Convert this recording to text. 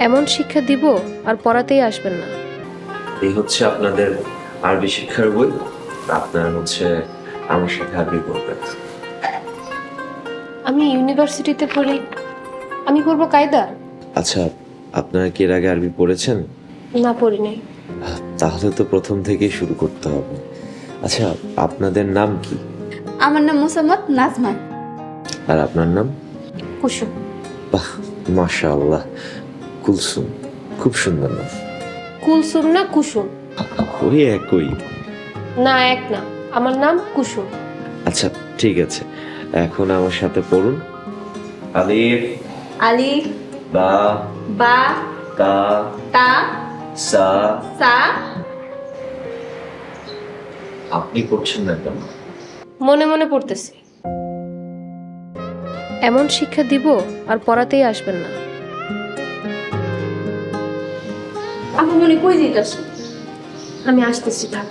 এমন শিক্ষা দিব আর পড়াতেই আসবেন না। এই হচ্ছে আপনাদের আরবি শিক্ষার বই। আপনারা হচ্ছে আমার সাথে আরবি পড়বেন। আমি ইউনিভার্সিটিতে পড়ি, আমি পড়বো কায়দা? আচ্ছা, আপনারা কি এর আগে আরবি পড়েছেন? না, পড়ি নাই। তাহলে তো প্রথম থেকেই শুরু করতে হবে। আচ্ছা, আপনাদের নাম কি? আমার নাম মোসাম্মদ নাজমা। আর আপনার নাম? কুসুম। বাহ, মাশাআল্লাহ, কুলসুম, খুব সুন্দর নাম। কুলসুম না কুসুম? ওই একই। না, এক না, আমার নাম কুসুম। আচ্ছা ঠিক আছে, এখন আমার সাথে পড়ুন। আলিফ, আলিফ, বা, বা, তা, তা, সা। সা। আপনি পড়ছেন না কেন? মনে মনে পড়তেছি। এমন শিক্ষা দিব আর পড়াতেই আসবেন না। আমার মনে কই দিতেছ? আমি আসতেছি, থাক।